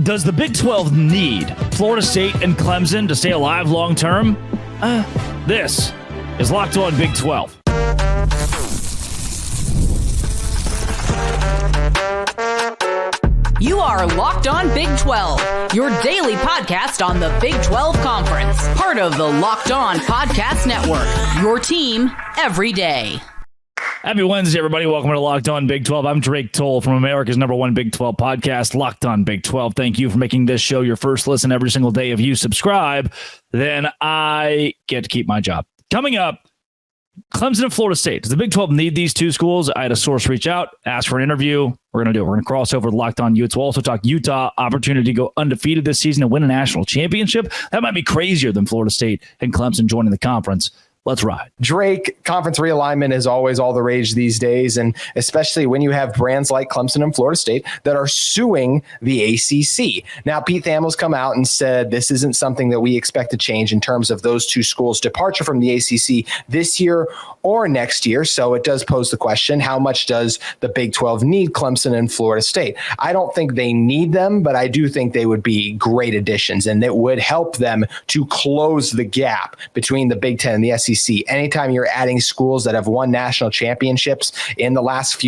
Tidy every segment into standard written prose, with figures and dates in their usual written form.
Does the Big 12 need Florida State and Clemson to stay alive long term? This is Locked On Big 12. You are Locked On Big 12, your daily podcast on the Big 12 Conference. Part of the Locked On Podcast Network, your team every day. Happy Wednesday, everybody. Welcome to Locked On Big 12. I'm Drake Toll from America's #1 Big 12 podcast, Locked On Big 12. Thank you for making this show your first listen every single day. If you subscribe, then I get to keep my job. Coming up, Clemson and Florida State. Does the Big 12 need these two schools? I had a source reach out, ask for an interview. We're going to do it. We're going to cross over to Locked On Utes. We'll also talk Utah opportunity to go undefeated this season and win a national championship. That might be crazier than Florida State and Clemson joining the conference. Let's ride. Drake, conference realignment is always all the rage these days, and especially when you have brands like Clemson and Florida State that are suing the ACC. Now, Pete Thamel's come out and said this isn't something that we expect to change in terms of those two schools' departure from the ACC this year or next year. So it does pose the question, how much does the Big 12 need Clemson and Florida State? I don't think they need them, but I do think they would be great additions, and it would help them to close the gap between the Big 10 and the SEC. Anytime you're adding schools that have won national championships in the last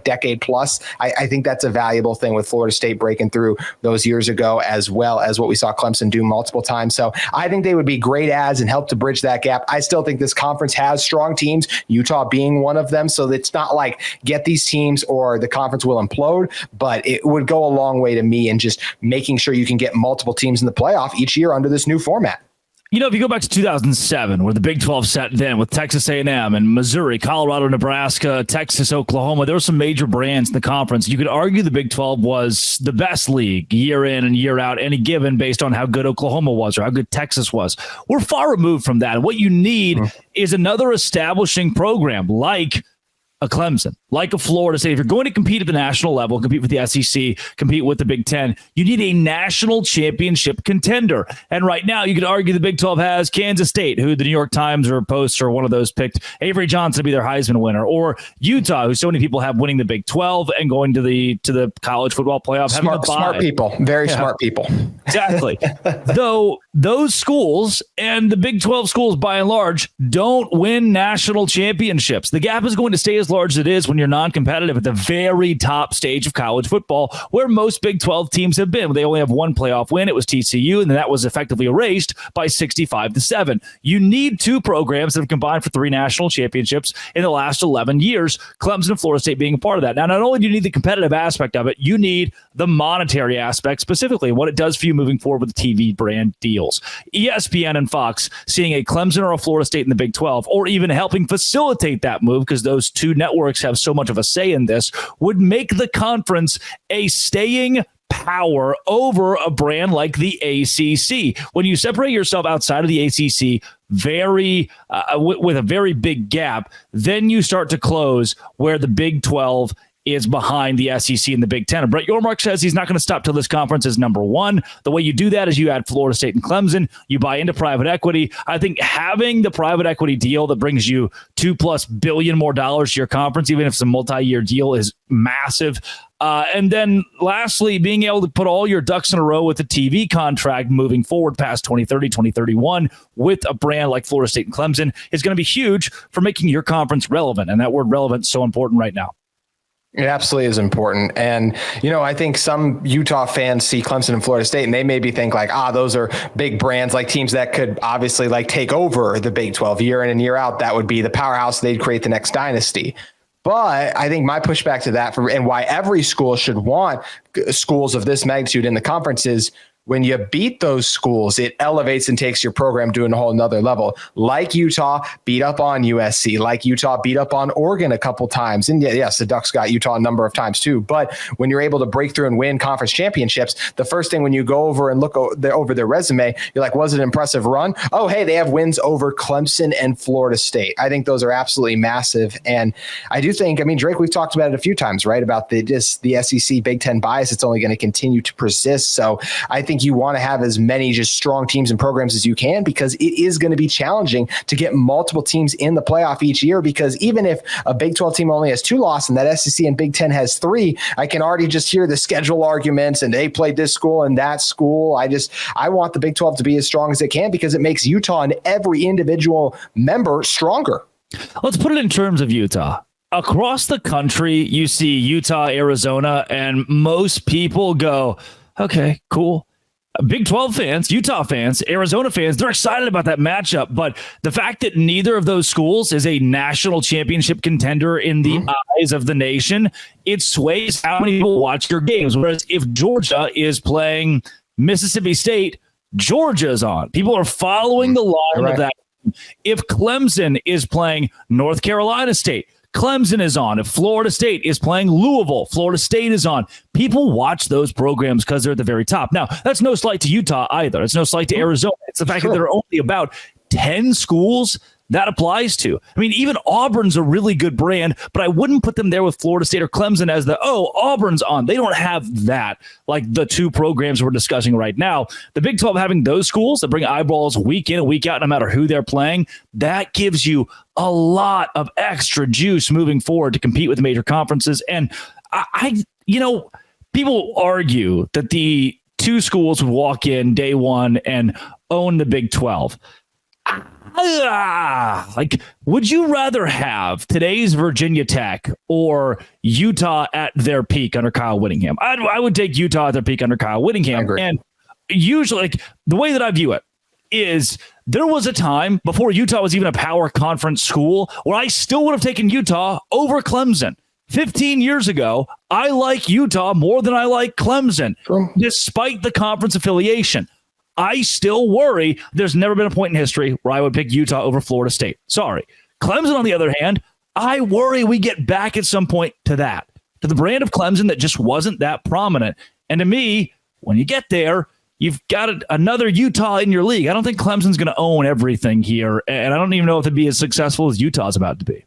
decade plus, I think that's a valuable thing with Florida State breaking through those years ago, as well as what we saw Clemson do multiple times. So I think they would be great adds and help to bridge that gap. I still think this conference has strong teams, Utah being one of them. So it's not like get these teams or the conference will implode, but it would go a long way to me in just making sure you can get multiple teams in the playoff each year under this new format. You know, if you go back to 2007, where the Big 12 sat then with Texas A&M and Missouri, Colorado, Nebraska, Texas, Oklahoma, there were some major brands in the conference. You could argue the Big 12 was the best league year in and year out, any given based on how good Oklahoma was or how good Texas was. We're far removed from that. What you need is another establishing program like a Clemson, like a Florida State. If you're going to compete at the national level, compete with the SEC, compete with the Big 10, you need a national championship contender. And right now, you could argue the Big 12 has Kansas State, who the New York Times or Post or one of those picked Avery Johnson to be their Heisman winner, or Utah, who so many people have winning the Big 12 and going to the college football playoff. Smart people, very smart people. Exactly. Though those schools and the Big 12 schools, by and large, don't win national championships. The gap is going to stay as large as it is when you're non-competitive at the very top stage of college football, where most Big 12 teams have been. They only have one playoff win. It was TCU, and that was effectively erased by 65-7. You need two programs that have combined for 3 national championships in the last 11 years, Clemson and Florida State being a part of that. Now, not only do you need the competitive aspect of it, you need the monetary aspect, specifically what it does for you moving forward with the TV brand deals. ESPN and Fox seeing a Clemson or a Florida State in the Big 12, or even helping facilitate that move, because those two networks have so much of a say in this, would make the conference a staying power over a brand like the ACC. When you separate yourself outside of the ACC with a very big gap, then you start to close where the Big 12 is behind the SEC and the Big 10. And Brett Yormark says he's not going to stop till this conference is number 1. The way you do that is you add Florida State and Clemson. You buy into private equity. I think having the private equity deal that brings you $2+ billion more to your conference, even if it's a multi-year deal, is massive. And then lastly, being able to put all your ducks in a row with the TV contract moving forward past 2030, 2031 with a brand like Florida State and Clemson is going to be huge for making your conference relevant. And that word relevant is so important right now. It absolutely is important. And, I think some Utah fans see Clemson and Florida State and they maybe think like, those are big brands, like teams that could obviously take over the Big 12 year in and year out. That would be the powerhouse. They'd create the next dynasty. But I think my pushback to that and why every school should want schools of this magnitude in the conference is when you beat those schools, it elevates and takes your program to a whole nother level. Like Utah beat up on USC, like Utah beat up on Oregon a couple times. And yes, the Ducks got Utah a number of times too. But when you're able to break through and win conference championships, the first thing when you go over and look over their resume, you're like, was it an impressive run? Oh, hey, they have wins over Clemson and Florida State. I think those are absolutely massive. And I do think, Drake, we've talked about it a few times, right? About the SEC Big Ten bias. It's only going to continue to persist. So I think think you want to have as many just strong teams and programs as you can, because it is going to be challenging to get multiple teams in the playoff each year, because even if a Big 12 team only has 2 losses and that SEC and Big 10 has 3, I can already just hear the schedule arguments and they played this school and that school. I want the Big 12 to be as strong as it can, because it makes Utah and every individual member stronger. Let's put it in terms of Utah. Across the country, you see Utah, Arizona, and most people go, okay, cool. Big 12 fans, Utah fans, Arizona fans, they're excited about that matchup. But the fact that neither of those schools is a national championship contender in the eyes of the nation, it sways how many people watch your games. Whereas if Georgia is playing Mississippi State, Georgia's on. People are following the line of that. If Clemson is playing North Carolina State, Clemson is on. If Florida State is playing Louisville, Florida State is on. People watch those programs because they're at the very top. Now, that's no slight to Utah either. It's no slight to Arizona. It's the fact that there are only about 10 schools that applies to. I mean, even Auburn's a really good brand, but I wouldn't put them there with Florida State or Clemson as Auburn's on. They don't have that like the 2 programs we're discussing right now. The Big 12 having those schools that bring eyeballs week in and week out, no matter who they're playing, that gives you a lot of extra juice moving forward to compete with major conferences. And people argue that the 2 schools would walk in day one and own the Big 12. Would you rather have today's Virginia Tech or Utah at their peak under Kyle Whittingham? I would take Utah at their peak under Kyle Whittingham. And usually, the way that I view it is there was a time before Utah was even a power conference school where I still would have taken Utah over Clemson. 15 years ago, I like Utah more than I like Clemson, despite the conference affiliation. I still worry there's never been a point in history where I would pick Utah over Florida State. Sorry. Clemson, on the other hand, I worry we get back at some point to the brand of Clemson that just wasn't that prominent. And to me, when you get there, you've got another Utah in your league. I don't think Clemson's going to own everything here, and I don't even know if it'd be as successful as Utah's about to be.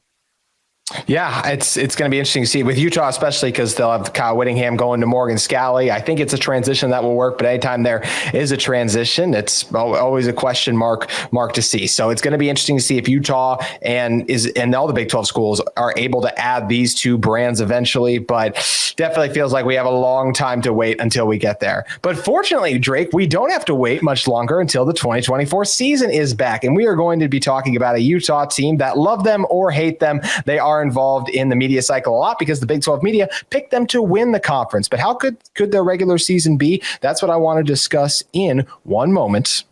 Yeah, it's going to be interesting to see with Utah, especially because they'll have Kyle Whittingham going to Morgan Scalley. I think it's a transition that will work, but anytime there is a transition, it's always a question mark to see. So it's going to be interesting to see if Utah and all the Big 12 schools are able to add these 2 brands eventually, but definitely feels like we have a long time to wait until we get there. But fortunately, Drake, we don't have to wait much longer until the 2024 season is back, and we are going to be talking about a Utah team that, love them or hate them, they are involved in the media cycle a lot because the Big 12 media picked them to win the conference. But how could their regular season be? That's what I want to discuss in one moment.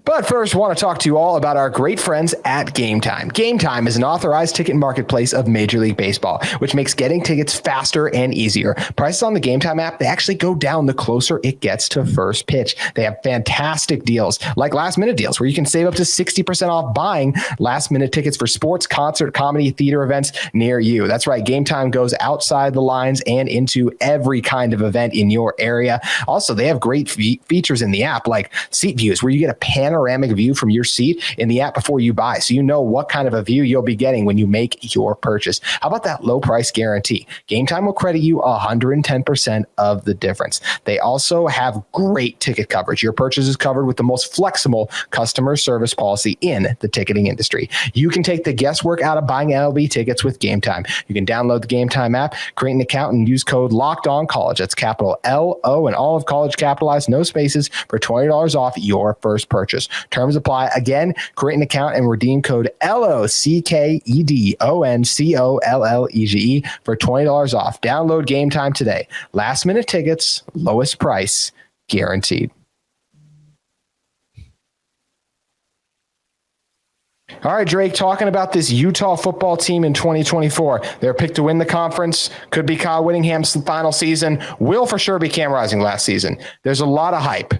But first, I want to talk to you all about our great friends at Game Time. Game Time is an authorized ticket marketplace of Major League Baseball, which makes getting tickets faster and easier. Prices on the Game Time app, they actually go down the closer it gets to first pitch. They have fantastic deals, like last-minute deals, where you can save up to 60% off buying last-minute tickets for sports, concert, comedy, theater events near you. That's right. Game Time goes outside the lines and into every kind of event in your area. Also, they have great features in the app, like seat views, where you get a panoramic view from your seat in the app before you buy, so you know what kind of a view you'll be getting when you make your purchase. How about that low price guarantee? Game Time will credit you 110% of the difference. They also have great ticket coverage. Your purchase is covered with the most flexible customer service policy in the ticketing industry. You can take the guesswork out of buying MLB tickets with Game Time. You can download the Game Time app, create an account, and use code LOCKEDONCollege. That's capital LO and all of college capitalized, no spaces, for $20 off your first purchase. Terms apply. Again, create an account and redeem code LOCKEDONCOLLEGE for $20 off. Download Game Time today. Last minute tickets, lowest price guaranteed. All right, Drake, talking about this Utah football team in 2024. They're picked to win the conference. Could be Kyle Whittingham's final season. Will for sure be Cam Rising last season. There's a lot of hype.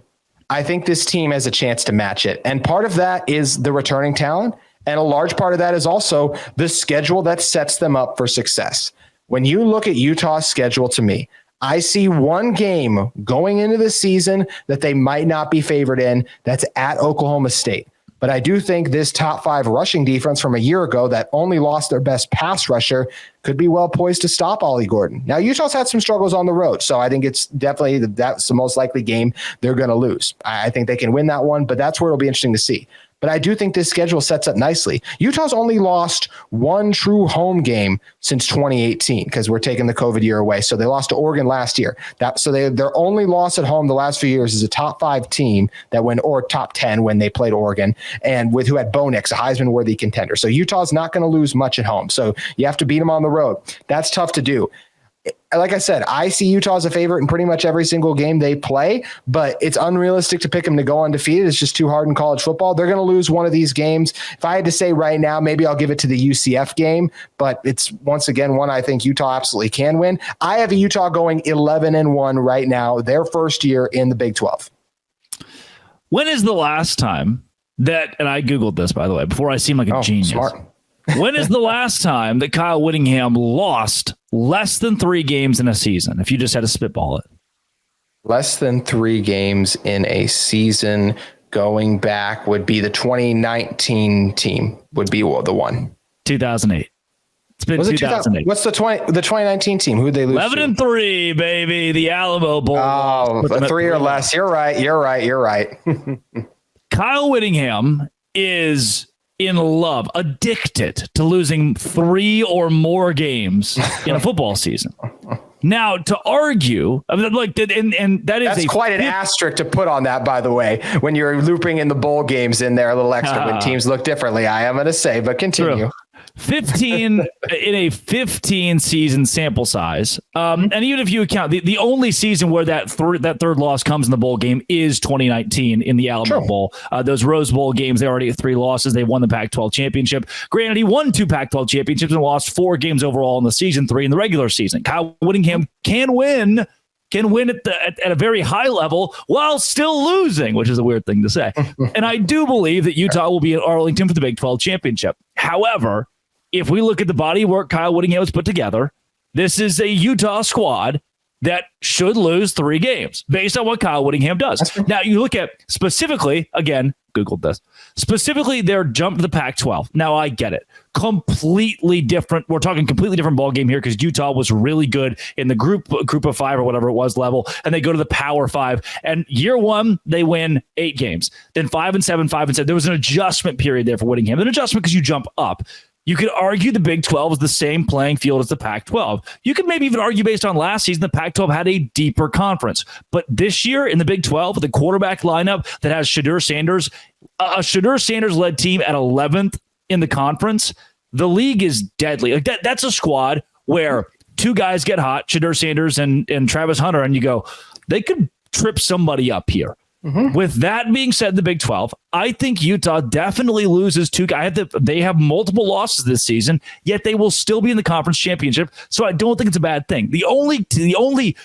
I think this team has a chance to match it. And part of that is the returning talent. And a large part of that is also the schedule that sets them up for success. When you look at Utah's schedule, to me, I see one game going into the season that they might not be favored in. That's at Oklahoma State. But I do think this top 5 rushing defense from a year ago that only lost their best pass rusher could be well poised to stop Ollie Gordon. Now, Utah's had some struggles on the road, so I think it's definitely that's the most likely game they're going to lose. I think they can win that one, but that's where it'll be interesting to see. But I do think this schedule sets up nicely. Utah's only lost one true home game since 2018 because we're taking the COVID year away. So they lost to Oregon last year. Their only loss at home the last few years is a top 5 team that went, or top 10 when they played Oregon, and with who had Bo Nix, a Heisman-worthy contender. So Utah's not going to lose much at home. So you have to beat them on the road. That's tough to do. Like I said, I see Utah as a favorite in pretty much every single game they play, but it's unrealistic to pick them to go undefeated. It's just too hard in college football. They're going to lose one of these games. If I had to say right now, maybe I'll give it to the UCF game, but it's once again one I think Utah absolutely can win. I have a Utah going 11-1 right now, their first year in the Big 12. When is the last time that, and I Googled this, by the way, before I seem like a genius. Smart. When is the last time that Kyle Whittingham lost less than 3 games in a season? If you just had to spitball it. Less than 3 games in a season going back would be the 2019 team would be the one. 2008. It's been 2008. What's the 2019 team? Who'd they lose 11-3, baby. The Alamo Bowl. Oh, 3 or less. You're right. Kyle Whittingham is in love, addicted to losing 3 or more games in a football season. Now, to argue, I mean, like, and that's quite an asterisk to put on that, by the way, when you're looping in the bowl games in there a little extra when teams look differently, I am going to say, but continue. True. 15 in a 15 season sample size. And even if you account the only season where that third loss comes in the bowl game is 2019 in the Alamo Bowl. Those Rose Bowl games, they already had 3 losses. They won the Pac-12 championship. Granted, he won 2 Pac-12 championships and lost 4 games overall in the season, 3 in the regular season. Kyle Whittingham can win at a very high level while still losing, which is a weird thing to say. And I do believe that Utah will be at Arlington for the Big 12 championship. However, if we look at the body of work Kyle Whittingham has put together, this is a Utah squad that should lose 3 games based on what Kyle Whittingham does. Now, you look at specifically, again, Googled this, specifically their jump to the Pac-12. Now, I get it. Completely different. We're talking completely different ball game here because Utah was really good in the group of 5 or whatever it was level, and they go to the Power 5. And year 1, they win 8 games. Then 5-7, 5-7. There was an adjustment period there for Whittingham. An adjustment because you jump up. You could argue the Big 12 is the same playing field as the Pac-12. You could maybe even argue based on last season, the Pac-12 had a deeper conference. But this year in the Big 12, with the quarterback lineup that has Shedeur Sanders, a Shedeur Sanders-led team at 11th in the conference, the league is deadly. Like that's a squad where 2 guys get hot, Shedeur Sanders and Travis Hunter, and you go, they could trip somebody up here. Mm-hmm. With that being said, the Big 12, I think Utah definitely loses 2 guys. They have multiple losses this season, yet they will still be in the conference championship. So I don't think it's a bad thing. The only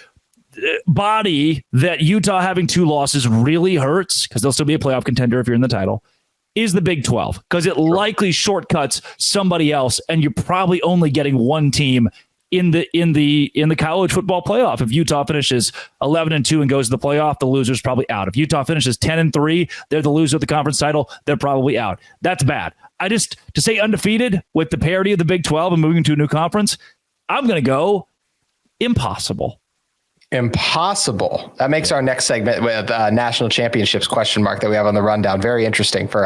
body that Utah having 2 losses really hurts, because they'll still be a playoff contender if you're in the title, is the Big 12, because it likely shortcuts somebody else, and you're probably only getting 1 team in the college football playoff. If Utah finishes 11-2 and goes to the playoff, the loser's probably out. If Utah finishes 10-3, they're the loser of the conference title, they're probably out. That's bad. To say undefeated with the parity of the Big 12 and moving to a new conference, I'm going to go impossible. Impossible. That makes our next segment with national championships question mark that we have on the rundown very interesting for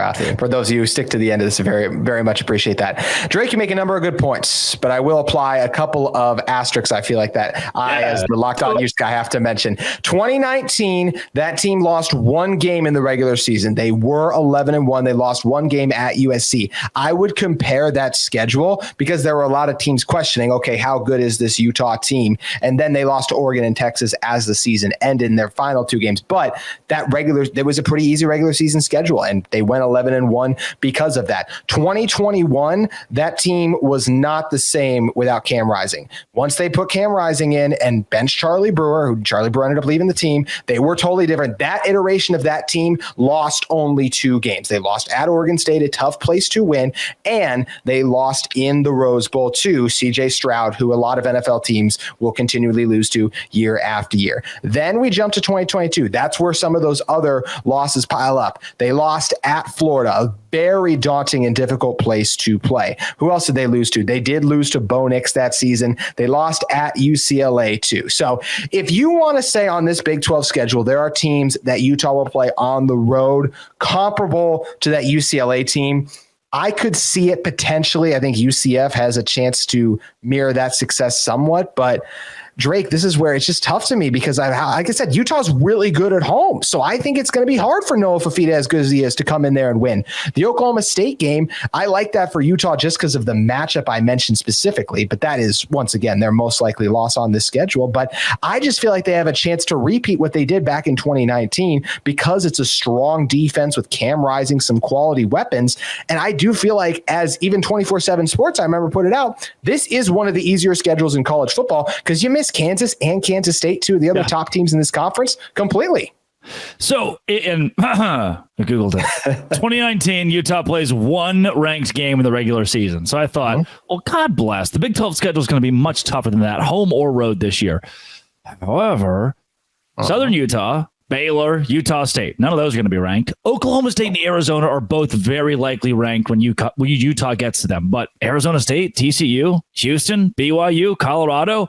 those of you who stick to the end of this. Very, very much appreciate that. Drake, you make a number of good points, but I will apply a couple of asterisks. I feel like that as the Locked On Utes guy, have to mention 2019. That team lost 1 game in the regular season. They were 11-1. They lost 1 game at USC. I would compare that schedule because there were a lot of teams questioning, okay, how good is this Utah team? And then they lost to Oregon and Texas as the season ended in their final 2 games. But there was a pretty easy regular season schedule, and they went 11-1 because of that. 2021, that team was not the same without Cam Rising. Once they put Cam Rising in and benched Charlie Brewer, who Charlie Brewer ended up leaving the team, they were totally different. That iteration of that team lost only 2 games. They lost at Oregon State, a tough place to win, and they lost in the Rose Bowl to CJ Stroud, who a lot of NFL teams will continually lose to year year after year. Then we jump to 2022. That's where some of those other losses pile up. They lost at Florida, a very daunting and difficult place to play. Who else did they lose to? They did lose to Bo Nix that season. They lost at UCLA too. So if you want to say on this Big 12 schedule, there are teams that Utah will play on the road comparable to that UCLA team, I could see it potentially. I think UCF has a chance to mirror that success somewhat, but Drake, this is where it's just tough to me because, like I said, Utah's really good at home. So I think it's going to be hard for Noah Fifita, as good as he is, to come in there and win. The Oklahoma State game, I like that for Utah just because of the matchup I mentioned specifically. But that is, once again, their most likely loss on this schedule. But I just feel like they have a chance to repeat what they did back in 2019 because it's a strong defense with Cam Rising, some quality weapons. And I do feel like, as even 24/7 Sports, I remember put it out, this is one of the easier schedules in college football because you miss Kansas and Kansas State, two of the other top teams in this conference, completely. So, I Googled it. 2019, Utah plays one ranked game in the regular season. So I thought, well, God bless. The Big 12 schedule is going to be much tougher than that, home or road this year. However, Southern Utah, Baylor, Utah State, none of those are going to be ranked. Oklahoma State and Arizona are both very likely ranked when Utah gets to them. But Arizona State, TCU, Houston, BYU, Colorado,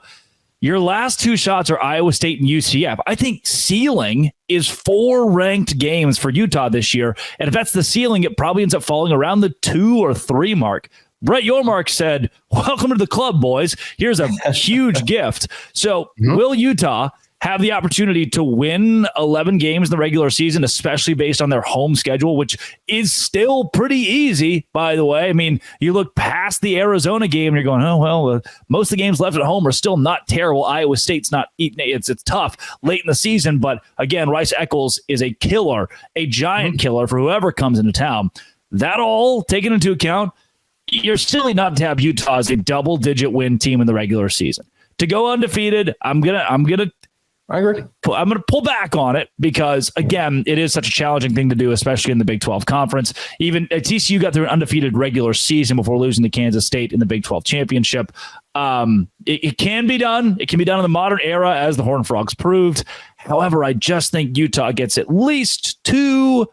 your last two shots are Iowa State and UCF. I think ceiling is 4 ranked games for Utah this year. And if that's the ceiling, it probably ends up falling around the 2 or 3 mark. Brett Yormark said, welcome to the club, boys. Here's a huge gift. So will Utah have the opportunity to win 11 games in the regular season, especially based on their home schedule, which is still pretty easy, by the way? I mean, you look past the Arizona game and you're going, oh, well, most of the games left at home are still not terrible. Iowa State's not eating. It's tough late in the season. But again, Rice Eccles is a killer, a giant killer for whoever comes into town. That all taken into account, you're silly not to have Utah as a double-digit win team in the regular season. To go undefeated, I'm gonna I agree. I'm going to pull back on it because, again, it is such a challenging thing to do, especially in the Big 12 conference. Even TCU got through an undefeated regular season before losing to Kansas State in the Big 12 championship. It can be done. It can be done in the modern era, as the Horned Frogs proved. However, I just think Utah gets at least two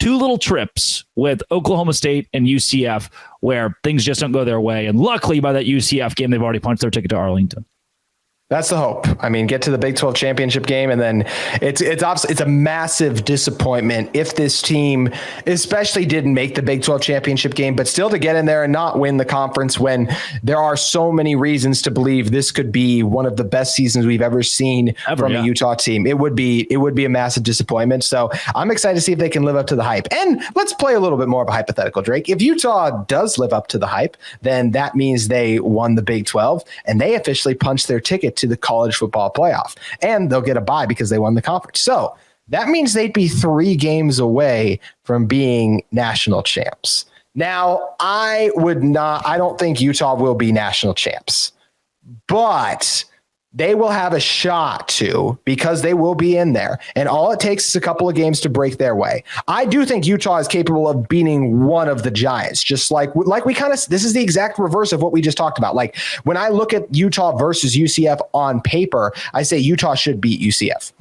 little trips with Oklahoma State and UCF where things just don't go their way. And luckily, by that UCF game, they've already punched their ticket to Arlington. That's the hope. I mean, get to the Big 12 championship game, and then it's a massive disappointment if this team especially didn't make the Big 12 championship game, but still to get in there and not win the conference when there are so many reasons to believe this could be one of the best seasons we've ever seen from a Utah team. It would be a massive disappointment. So I'm excited to see if they can live up to the hype. And let's play a little bit more of a hypothetical, Drake. If Utah does live up to the hype, then that means they won the Big 12 and they officially punched their ticket to the college football playoff, and they'll get a bye because they won the conference. So that means they'd be 3 games away from being national champs. Now, I don't think Utah will be national champs, but they will have a shot to, because they will be in there. And all it takes is a couple of games to break their way. I do think Utah is capable of beating one of the Giants, just like we kind of, this is the exact reverse of what we just talked about. Like when I look at Utah versus UCF on paper, I say Utah should beat UCF.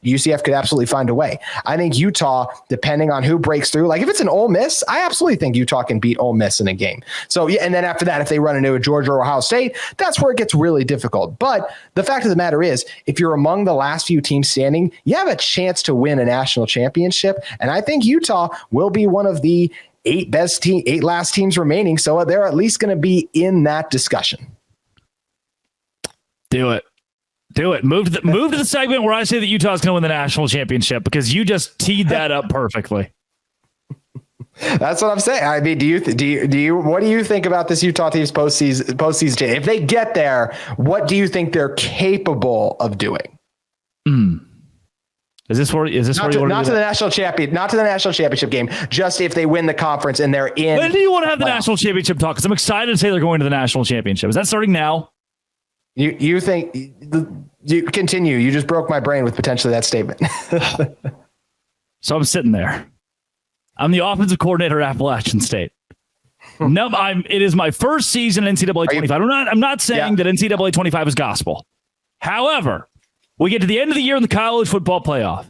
UCF could absolutely find a way. I think Utah, depending on who breaks through, like if it's an Ole Miss, I absolutely think Utah can beat Ole Miss in a game. So yeah, and then after that, if they run into a Georgia or Ohio State, that's where it gets really difficult. But the fact of the matter is, if you're among the last few teams standing, you have a chance to win a national championship. And I think Utah will be one of the 8 last teams remaining. So they're at least going to be in that discussion. Do it. Move to the segment where I say that Utah is going to win the national championship, because you just teed that up perfectly. That's what I'm saying. I mean, what do you think about this Utah team's postseason? If they get there, what do you think they're capable of doing? Is this not to the national championship game? Just if they win the conference and they're in. When do you want to have the national championship talk? Because I'm excited to say they're going to the national championship. Is that starting now? You think you continue? You just broke my brain with potentially that statement. So I'm sitting there. I'm the offensive coordinator at Appalachian State. No, it is my first season in NCAA 25. I'm not saying that NCAA 25 is gospel. However, We get to the end of the year in the college football playoff,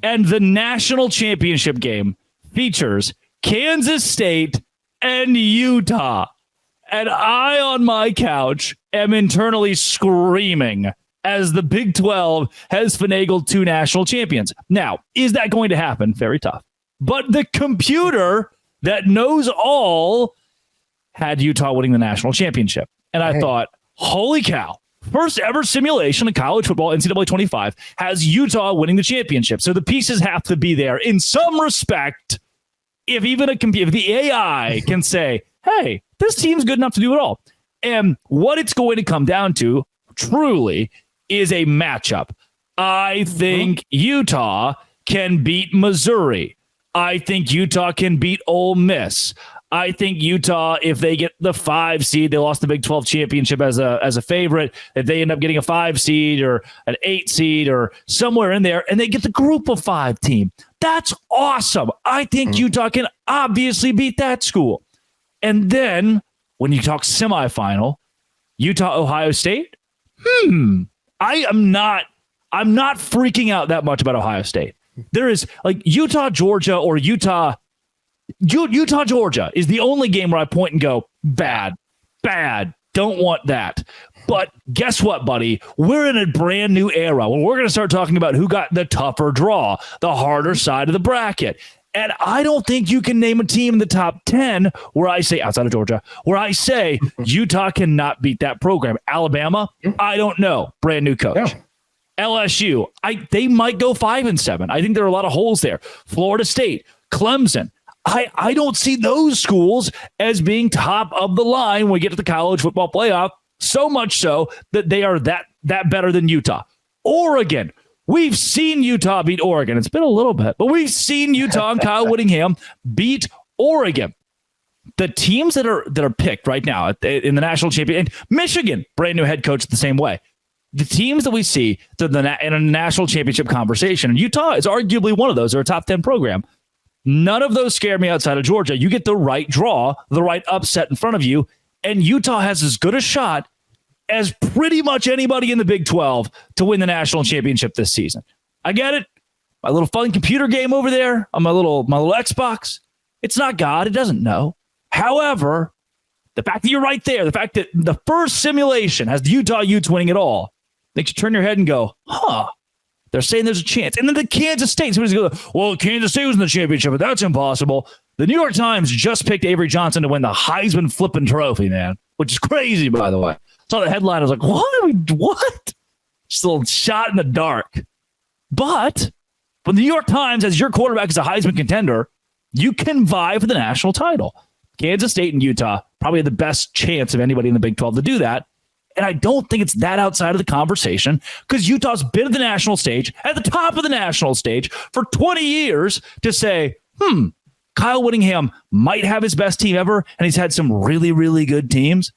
and the national championship game features Kansas State and Utah. And I, on my couch, am internally screaming as the Big 12 has finagled 2 national champions. Now, is that going to happen? Very tough. But the computer that knows all had Utah winning the national championship. And I thought, holy cow, first ever simulation of college football, NCAA 25, has Utah winning the championship. So the pieces have to be there in some respect. If even if the AI can say, hey, this team's good enough to do it all. And what it's going to come down to, truly, is a matchup. I think Utah can beat Missouri. I think Utah can beat Ole Miss. I think Utah, if they get the 5 seed, they lost the Big 12 championship as a favorite. If they end up getting a 5 seed or an 8 seed or somewhere in there, and they get the group of 5 team, that's awesome. I think Utah can obviously beat that school. And then when you talk semifinal, Utah, Ohio State, I'm not freaking out that much about Ohio State. There is like Utah, Georgia, or Utah, Georgia is the only game where I point and go, bad, don't want that. But guess what, buddy? We're in a brand new era where we're going to start talking about who got the tougher draw, the harder side of the bracket. And I don't think you can name a team in the top 10 where I say, outside of Georgia, where I say Utah cannot beat that program. Alabama, I don't know. Brand new coach. Yeah. LSU, they might go 5-7. I think there are a lot of holes there. Florida State, Clemson. I don't see those schools as being top of the line when we get to the college football playoff, so much so that they are that better than Utah. Oregon, we've seen Utah beat Oregon. It's been a little bit, but we've seen Utah and Kyle Whittingham beat Oregon. The teams that are picked right now in the national champion, and Michigan, brand new head coach the same way. The teams that we see in a national championship conversation, and Utah is arguably one of those. They're a top 10 program. None of those scare me outside of Georgia. You get the right draw, the right upset in front of you, and Utah has as good a shot as pretty much anybody in the Big 12 to win the national championship this season. I get it. My little fun computer game over there on my little Xbox. It's not God. It doesn't know. However, the fact that you're right there, the fact that the first simulation has the Utah Utes winning it all, makes you turn your head and go, they're saying there's a chance. And then the Kansas State, somebody's going to go, well, Kansas State was in the championship, but that's impossible. The New York Times just picked Avery Johnson to win the Heisman flipping trophy, man, which is crazy, by the way. Saw the headline. I was like, what? Just a little shot in the dark. But when the New York Times has your quarterback as a Heisman contender, you can vie for the national title. Kansas State and Utah probably have the best chance of anybody in the Big 12 to do that. And I don't think it's that outside of the conversation because Utah's been at the national stage, at the top of the national stage for 20 years to say, Kyle Whittingham might have his best team ever, and he's had some really, really good teams.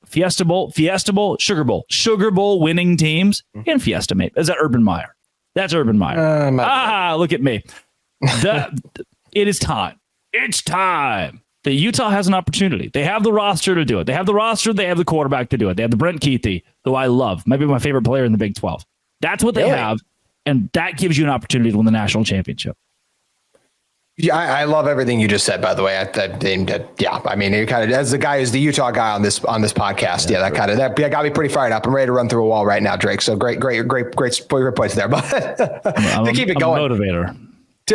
Fiesta Bowl, Sugar Bowl winning teams, and Fiesta, mate. Is that Urban Meyer? That's Urban Meyer. Look at me. It is time. It's time. The Utah has an opportunity. They have the roster to do it. They have the roster. They have the quarterback to do it. They have the Brent Keithy, who I love. Maybe my favorite player in the Big 12. That's what they have, and that gives you an opportunity to win the national championship. Yeah, I love everything you just said, by the way. I mean, you kind of, as the guy who's the Utah guy on this podcast, that got me pretty fired up. I'm ready to run through a wall right now, Drake. So great points there. But to keep it going, motivator.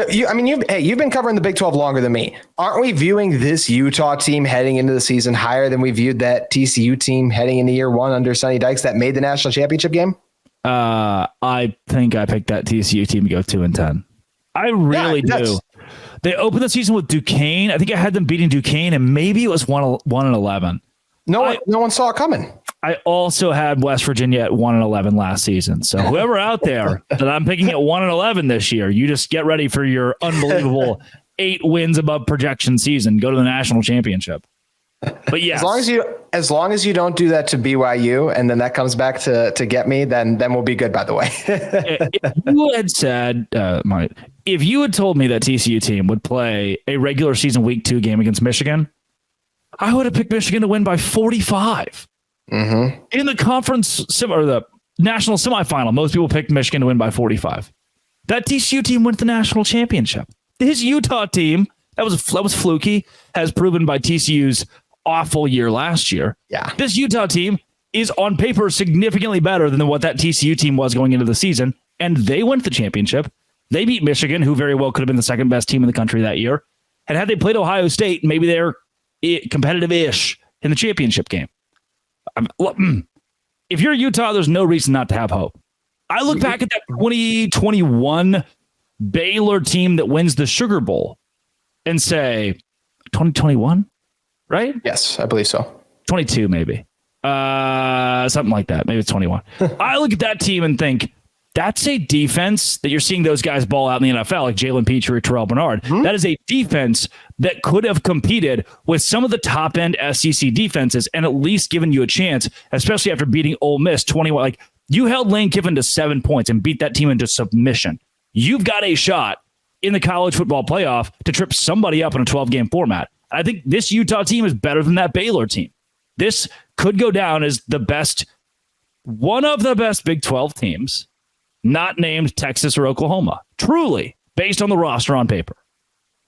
You've been covering the Big 12 longer than me. Aren't we viewing this Utah team heading into the season higher than we viewed that TCU team heading into year one under Sonny Dykes that made the national championship game? I think I picked that TCU team to go 2-10. I really do. They opened the season with Duquesne. I think I had them beating Duquesne, and maybe it was 1-11. No one saw it coming. I also had West Virginia at 1-11 last season. So whoever out there that I'm picking at 1-11 this year, you just get ready for your unbelievable 8 wins above projection season. Go to the national championship. But yeah, as long as you don't do that to BYU, and then that comes back to get me, then we'll be good. By the way, if you had said, if you had told me that TCU team would play a regular season week 2 game against Michigan, I would have picked Michigan to win by 45. In the conference or the national semifinal, most people picked Michigan to win by 45. That TCU team went to the national championship. His Utah team, that was fluky, has proven by TCU's awful year last year. Yeah. This Utah team is on paper significantly better than what that TCU team was going into the season, and they went to the championship. They beat Michigan, who very well could have been the second best team in the country that year. And had they played Ohio State, maybe they're competitive-ish in the championship game. If you're Utah, there's no reason not to have hope. I look back at that 2021 Baylor team that wins the Sugar Bowl and say, 2021, right? Yes, I believe so. 22, maybe. Something like that. Maybe it's 21. I look at that team and think, that's a defense that you're seeing those guys ball out in the NFL, like Jalen Petrie or Terrell Bernard. Mm-hmm. That is a defense that could have competed with some of the top-end SEC defenses and at least given you a chance, especially after beating Ole Miss 21. Like, you held Lane Kiffin to 7 points and beat that team into submission. You've got a shot in the college football playoff to trip somebody up in a 12-game format. I think this Utah team is better than that Baylor team. This could go down as one of the best Big 12 teams, not named Texas or Oklahoma, truly, based on the roster on paper.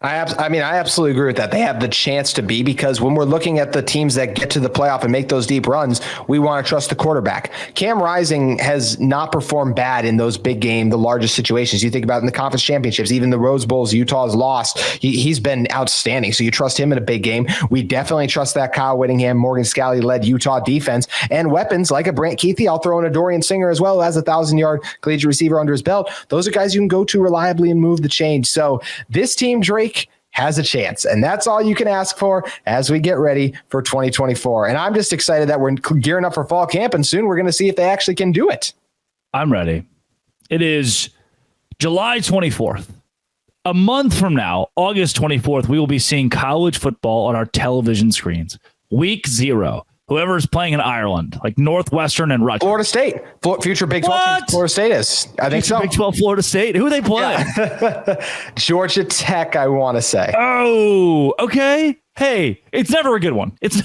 I absolutely agree with that. They have the chance to be, because when we're looking at the teams that get to the playoff and make those deep runs, we want to trust the quarterback. Cam Rising has not performed bad in those big game, the largest situations. You think about in the conference championships, even the Rose Bowls Utah has lost. He's been outstanding. So you trust him in a big game. We definitely trust that Kyle Whittingham, Morgan Scalley led Utah defense, and weapons like a Brant Keithy. I'll throw in a Dorian Singer as well, who has a 1,000-yard collegiate receiver under his belt. Those are guys you can go to reliably and move the chain. So this team, Drake, has a chance, and that's all you can ask for as we get ready for 2024. And I'm just excited that we're gearing up for fall camp, and soon we're going to see if they actually can do it. I'm ready. It is July 24th. A month from now, August 24th, we will be seeing college football on our television screens. Week 0. Whoever's playing in Ireland, like Northwestern and Rutgers. Florida State. Future Big 12 team, Florida State is. I think so. Big 12 Florida State. Who are they playing? Yeah. Georgia Tech, I want to say. Oh, okay. Hey, it's never a good one. It's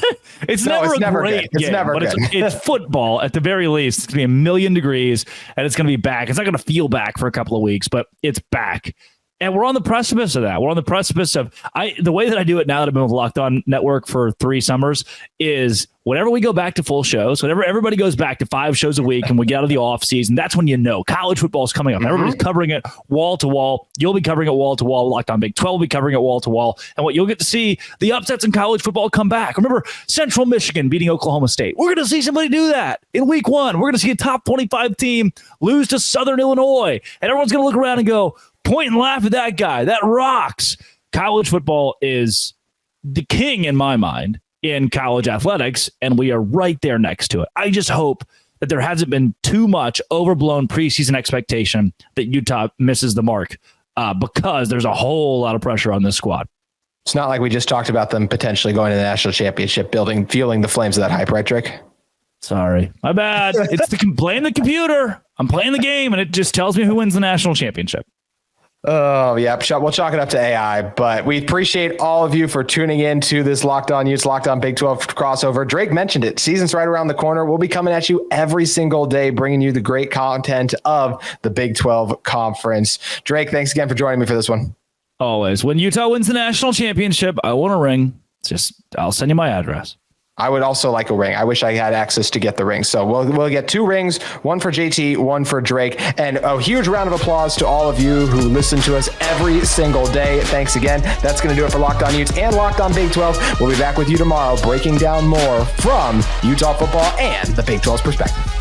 never a great game. It's never good. It's football at the very least. It's going to be 1,000,000 degrees, and it's going to be back. It's not going to feel back for a couple of weeks, but it's back. And we're on the precipice of that. We're on the precipice of the way that I do it now that I've been with Locked On Network for 3 summers is whenever we go back to full shows, whenever everybody goes back to 5 shows a week and we get out of the off season, that's when college football is coming up. Mm-hmm. Everybody's covering it wall to wall. You'll be covering it wall to wall. Locked On Big 12 will be covering it wall to wall. And what you'll get to see, the upsets in college football come back. Remember Central Michigan beating Oklahoma State. We're going to see somebody do that in week 1. We're going to see a top 25 team lose to Southern Illinois. And everyone's going to look around and go, point and laugh at that guy. That rocks. College football is the king in my mind in college athletics, and we are right there next to it. I just hope that there hasn't been too much overblown preseason expectation that Utah misses the mark because there's a whole lot of pressure on this squad. It's not like we just talked about them potentially going to the national championship, fueling the flames of that hype, right, Drake? Sorry, my bad. It's playing the computer. I'm playing the game, and it just tells me who wins the national championship. Oh, yeah. We'll chalk it up to AI, but we appreciate all of you for tuning in to this Locked On Utes, Locked On Big 12 crossover. Drake mentioned it. Season's right around the corner. We'll be coming at you every single day, bringing you the great content of the Big 12 Conference. Drake, thanks again for joining me for this one. Always. When Utah wins the national championship, I want a ring. I'll send you my address. I would also like a ring. I wish I had access to get the ring. So we'll get 2 rings, one for JT, one for Drake. And a huge round of applause to all of you who listen to us every single day. Thanks again. That's going to do it for Locked On Utes and Locked On Big 12. We'll be back with you tomorrow, breaking down more from Utah football and the Big 12's perspective.